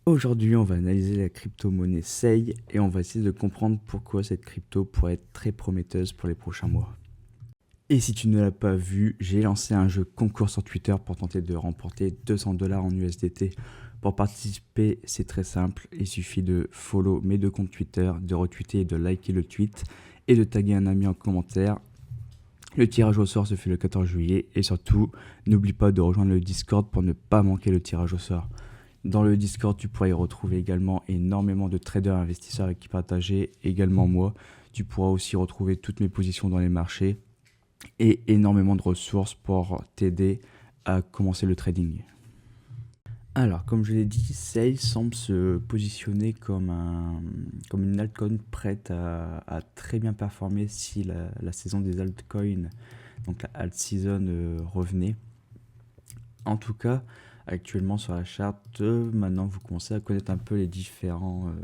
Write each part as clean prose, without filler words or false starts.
Aujourd'hui, on va analyser la crypto-monnaie SEI et on va essayer de comprendre pourquoi cette crypto pourrait être très prometteuse pour les prochains mois. Et si tu ne l'as pas vu, j'ai lancé un jeu concours sur Twitter pour tenter de remporter 200 $ en USDT. Pour participer, c'est très simple, il suffit de follow mes deux comptes Twitter, de retweeter et de liker le tweet et de taguer un ami en commentaire. Le tirage au sort se fait le 14 juillet et surtout, n'oublie pas de rejoindre le Discord pour ne pas manquer le tirage au sort. Dans le Discord, tu pourras y retrouver également énormément de traders investisseurs avec qui partager, également moi. Tu pourras aussi retrouver toutes mes positions dans les marchés et énormément de ressources pour t'aider à commencer le trading. Alors, comme je l'ai dit, SEI semble se positionner comme une altcoin prête à très bien performer si la saison des altcoins, donc la alt season, revenait. En tout cas, actuellement sur la charte, maintenant vous commencez à connaître un peu les différentes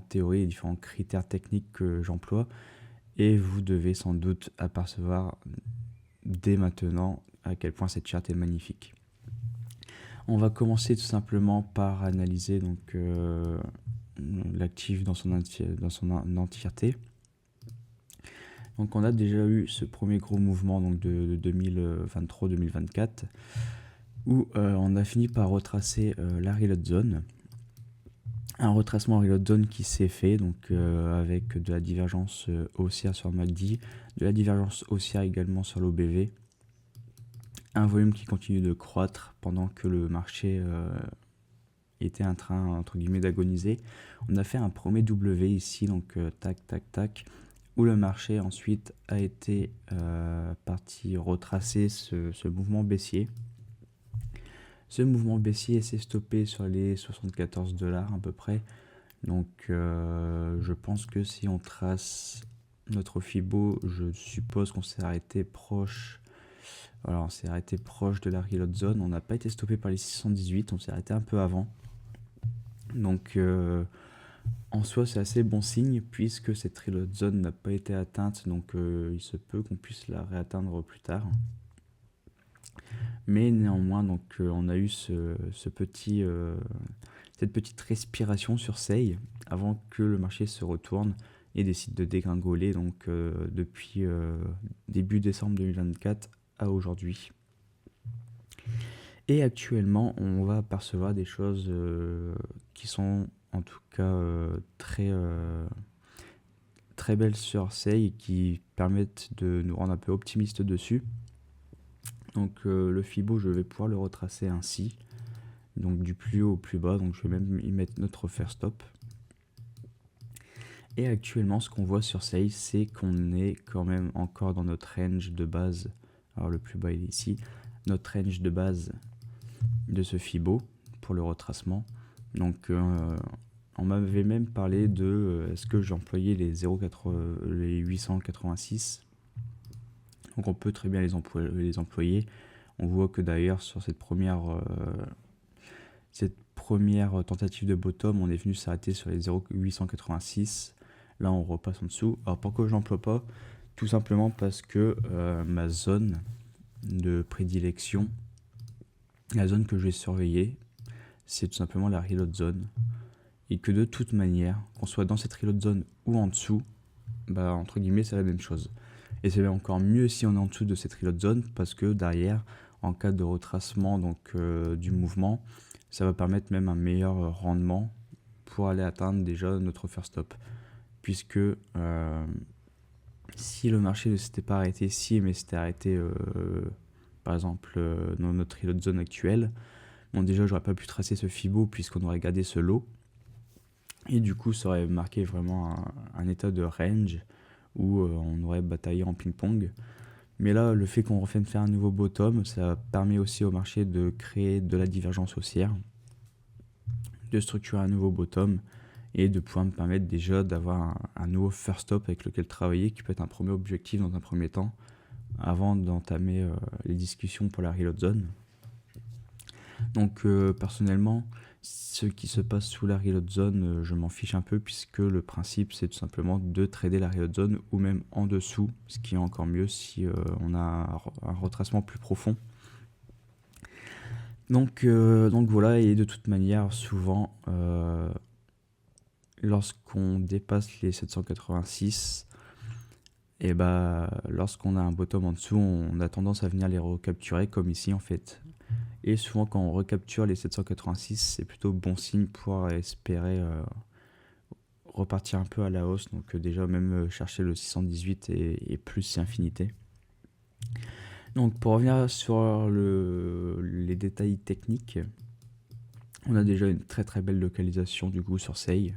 théories, les différents critères techniques que j'emploie. Et vous devez sans doute apercevoir dès maintenant à quel point cette charte est magnifique. On va commencer tout simplement par analyser l'actif dans son entièreté. Donc on a déjà eu ce premier gros mouvement donc de 2023-2024 où on a fini par retracer la reload zone. Un retracement reload zone qui s'est fait donc avec de la divergence haussière sur MACD, de la divergence haussière également sur l'OBV, un volume qui continue de croître pendant que le marché était en train entre guillemets d'agoniser. On a fait un premier W ici, donc tac tac tac, où le marché ensuite a été parti retracer ce mouvement baissier. Ce mouvement baissier s'est stoppé sur les 74 $ à peu près. Donc je pense que si on trace notre Fibo, je suppose qu'on s'est arrêté proche. Alors on s'est arrêté proche de la reload zone. On n'a pas été stoppé par les 618, on s'est arrêté un peu avant. Donc en soi c'est assez bon signe puisque cette reload zone n'a pas été atteinte. Donc il se peut qu'on puisse la réatteindre plus tard. Mais néanmoins, donc, on a eu cette petite respiration sur SEI avant que le marché se retourne et décide de dégringoler donc, depuis début décembre 2024 à aujourd'hui. Et actuellement, on va apercevoir des choses qui sont en tout cas très belles sur SEI et qui permettent de nous rendre un peu optimistes dessus. Donc le Fibo, je vais pouvoir le retracer ainsi, donc du plus haut au plus bas, donc je vais même y mettre notre first stop. Et actuellement, ce qu'on voit sur SEI, c'est qu'on est quand même encore dans notre range de base. Alors le plus bas il est ici, notre range de base de ce Fibo pour le retracement. Donc on m'avait même parlé de est-ce que j'employais les 886. Donc on peut très bien les employer. On voit que d'ailleurs sur cette première tentative de bottom, on est venu s'arrêter sur les 0,886. Là on repasse en dessous. Alors pourquoi je n'emploie pas? Tout simplement parce que ma zone de prédilection, la zone que je vais surveiller, c'est tout simplement la reload zone. Et que de toute manière, qu'on soit dans cette reload zone ou en dessous, bah entre guillemets c'est la même chose. Et c'est encore mieux si on est en dessous de cette reload zone parce que derrière, en cas de retracement donc, du mouvement, ça va permettre même un meilleur rendement pour aller atteindre déjà notre first stop. Puisque si le marché ne s'était pas arrêté ici, mais s'était arrêté par exemple dans notre reload zone actuelle, bon déjà j'aurais pas pu tracer ce Fibo puisqu'on aurait gardé ce lot. Et du coup ça aurait marqué vraiment un état de range où on aurait bataillé en ping-pong. Mais là, le fait qu'on revienne faire un nouveau bottom, ça permet aussi au marché de créer de la divergence haussière, de structurer un nouveau bottom et de pouvoir me permettre déjà d'avoir un nouveau first stop avec lequel travailler, qui peut être un premier objectif dans un premier temps, avant d'entamer les discussions pour la reload zone. Donc personnellement, ce qui se passe sous la reload zone, je m'en fiche un peu puisque le principe c'est tout simplement de trader la reload zone ou même en dessous, ce qui est encore mieux si on a un retracement plus profond. Donc voilà, et de toute manière, souvent, lorsqu'on dépasse les 786, et bah, lorsqu'on a un bottom en dessous, on a tendance à venir les recapturer, comme ici en fait. Et souvent, quand on recapture les 786, c'est plutôt bon signe pour espérer repartir un peu à la hausse. Donc déjà, même chercher le 618 et plus, c'est infinité. Donc pour revenir sur les détails techniques, on a déjà une très très belle localisation du coup sur SEI.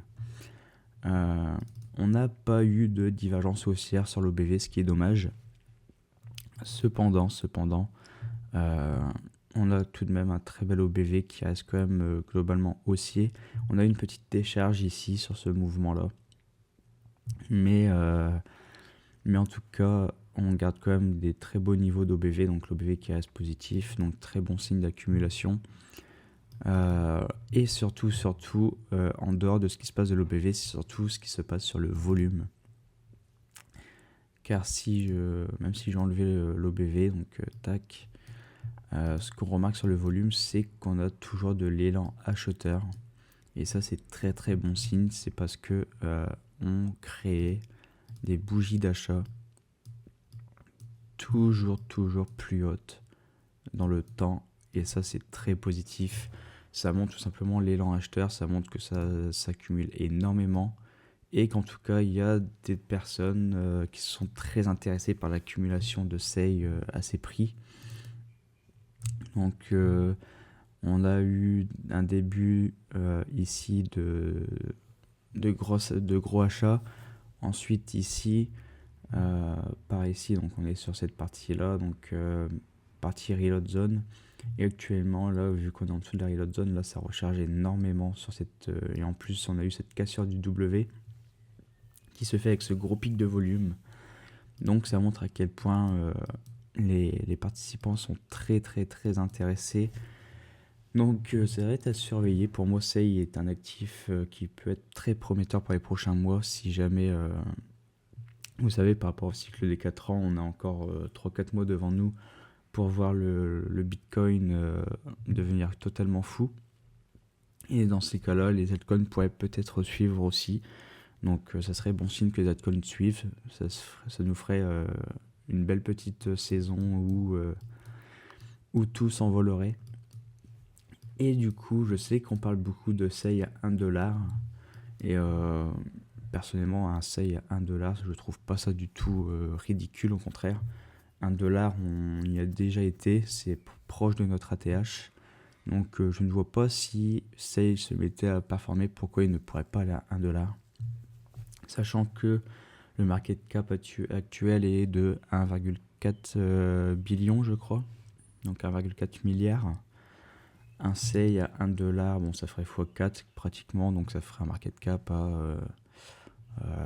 On n'a pas eu de divergence haussière sur l'OBV, ce qui est dommage. Cependant, on a tout de même un très bel OBV qui reste quand même globalement haussier. On a une petite décharge ici sur ce mouvement-là. Mais en tout cas, on garde quand même des très beaux niveaux d'OBV, donc l'OBV qui reste positif, donc très bon signe d'accumulation. Et surtout, en dehors de ce qui se passe de l'OBV, c'est surtout ce qui se passe sur le volume. Car même si j'ai enlevé l'OBV, donc tac, ce qu'on remarque sur le volume, c'est qu'on a toujours de l'élan acheteur. Et ça, c'est très très bon signe. C'est parce que on crée des bougies d'achat toujours plus hautes dans le temps. Et ça, c'est très positif. Ça montre tout simplement l'élan acheteur. Ça montre que ça s'accumule énormément. Et qu'en tout cas, il y a des personnes qui sont très intéressées par l'accumulation de SEI à ces prix. Donc, on a eu un début ici de gros achats. Ensuite, ici, par ici, donc on est sur cette partie-là, donc partie reload zone. Et actuellement, là, vu qu'on est en dessous de la reload zone, là, ça recharge énormément sur cette. Et en plus, on a eu cette cassure du W qui se fait avec ce gros pic de volume. Donc, ça montre à quel point les participants sont très intéressés. Donc ça va être à surveiller. Pour moi, SEI est un actif qui peut être très prometteur pour les prochains mois. Si jamais, vous savez, par rapport au cycle des 4 ans, on a encore 3-4 mois devant nous pour voir le Bitcoin devenir totalement fou. Et dans ces cas-là, les altcoins pourraient peut-être suivre aussi. Donc ça serait bon signe que les altcoins suivent. Ça nous ferait une belle petite saison où tout s'envolerait. Et du coup, je sais qu'on parle beaucoup de SEI à 1$. Et personnellement, un SEI à 1$, je trouve pas ça du tout ridicule, au contraire. 1$, on y a déjà été, c'est proche de notre ATH. Donc je ne vois pas si SEI se mettait à performer, pourquoi il ne pourrait pas aller à 1$. Sachant que le market cap actuel est de 1,4 billion, je crois. Donc 1,4 milliard. Un SEI à 1$, bon, ça ferait x4 pratiquement, donc ça ferait un market cap à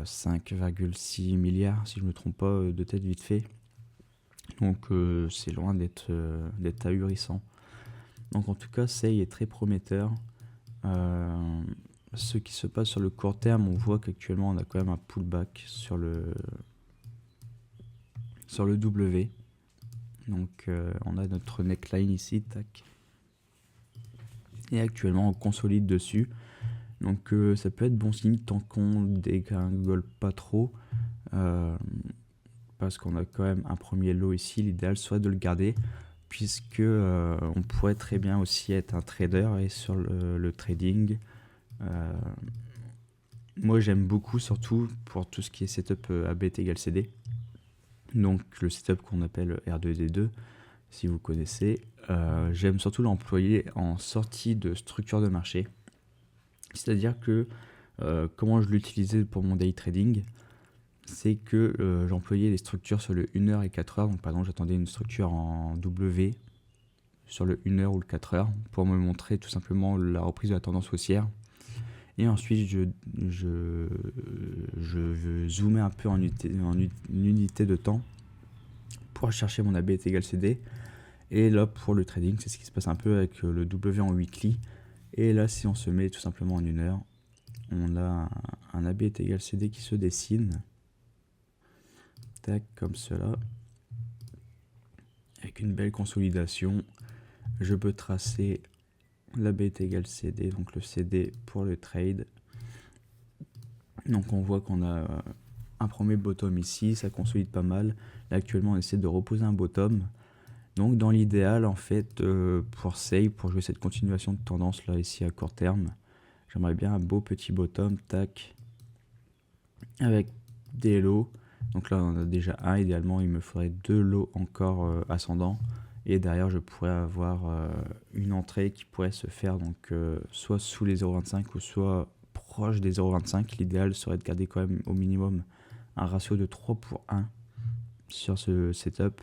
5,6 milliards, si je ne me trompe pas, de tête vite fait. Donc c'est loin d'être ahurissant. Donc en tout cas, SEI est très prometteur. Ce qui se passe sur le court terme, on voit qu'actuellement on a quand même un pullback sur le W. Donc on a notre neckline ici, tac. Et actuellement on consolide dessus. Donc ça peut être bon signe tant qu'on dégringole pas trop. Parce qu'on a quand même un premier lot ici. L'idéal soit de le garder. Puisque on pourrait très bien aussi être un trader et sur le trading. Moi j'aime beaucoup, surtout pour tout ce qui est setup AB égale CD. Donc le setup qu'on appelle R2D2, si vous connaissez. J'aime surtout l'employer en sortie de structure de marché. C'est-à-dire que comment je l'utilisais pour mon day trading, c'est que j'employais les structures sur le 1h et 4h. Donc par exemple, j'attendais une structure en W sur le 1h ou le 4h pour me montrer tout simplement la reprise de la tendance haussière. Et ensuite, je zoomais un peu en unité de temps pour chercher mon AB est égal CD. Et là, pour le trading, c'est ce qui se passe un peu avec le W en weekly. Et là, si on se met tout simplement en 1 heure, on a un AB est égal CD qui se dessine. Tac, comme cela. Avec une belle consolidation. je peux tracer la BT égale CD, donc le CD pour le trade. Donc on voit qu'on a un premier bottom ici, ça consolide pas mal. Là actuellement on essaie de reposer un bottom. Donc dans l'idéal en fait pour SEI, pour jouer cette continuation de tendance là ici à court terme, j'aimerais bien un beau petit bottom, tac, avec des lots. Donc là on a déjà un, idéalement il me faudrait 2 lots encore ascendants. Et derrière je pourrais avoir une entrée qui pourrait se faire donc soit sous les 0,25 ou soit proche des 0,25. L'idéal serait de garder quand même au minimum un ratio de 3 pour 1 sur ce setup.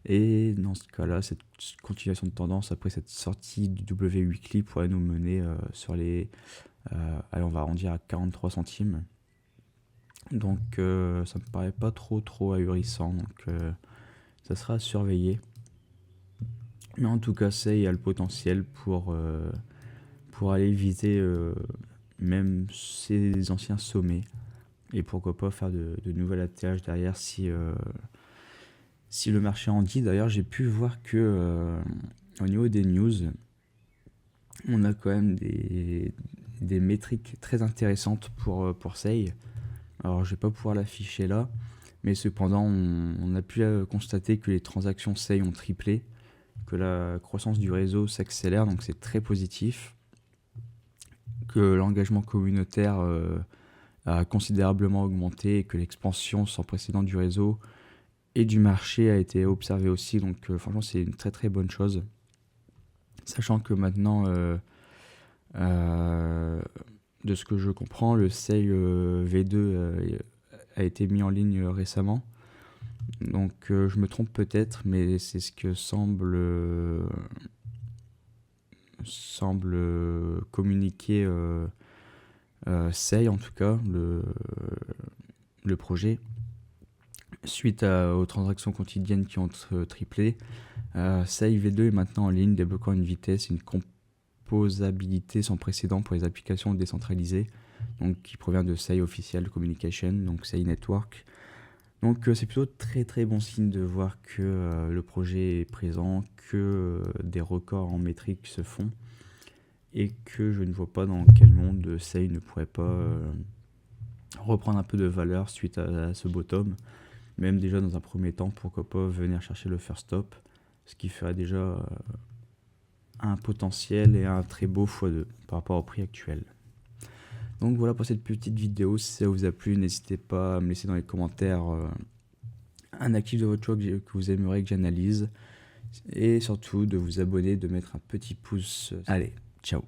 Et dans ce cas-là, cette continuation de tendance après cette sortie du W weekly pourrait nous mener sur les... allez, on va arrondir à 43 centimes. Donc ça me paraît pas trop ahurissant. Donc ça sera à surveiller. Mais en tout cas, ça, il y a le potentiel pour aller viser même ces anciens sommets. Et pourquoi pas faire de nouvel atterrage derrière si le marché en dit. D'ailleurs, j'ai pu voir que au niveau des news, on a quand même des métriques très intéressantes pour SEI. Alors, je vais pas pouvoir l'afficher là, mais cependant, on a pu constater que les transactions SEI ont triplé, que la croissance du réseau s'accélère, donc c'est très positif, que l'engagement communautaire a considérablement augmenté et que l'expansion sans précédent du réseau et du marché a été observée aussi. Donc franchement, c'est une très bonne chose. Sachant que maintenant, de ce que je comprends, le SEI V2 a été mis en ligne récemment. Donc je me trompe peut-être, mais c'est ce que semble communiquer SEI, en tout cas, le projet. Suite aux transactions quotidiennes qui ont triplé, SEI V2 est maintenant en ligne, débloquant une vitesse et une composabilité sans précédent pour les applications décentralisées, donc qui provient de SEI Official Communication, donc SEI Network. Donc c'est plutôt très bon signe de voir que le projet est présent, que des records en métriques se font, et que je ne vois pas dans quel monde SEI ne pourrait pas reprendre un peu de valeur suite à ce bottom. Même déjà dans un premier temps, pourquoi pas venir chercher le first stop, ce qui ferait déjà un potentiel et un très beau x2 par rapport au prix actuel. Donc voilà pour cette petite vidéo. Si ça vous a plu, n'hésitez pas à me laisser dans les commentaires un actif de votre choix que vous aimeriez que j'analyse. Et surtout de vous abonner, de mettre un petit pouce. Allez, ciao!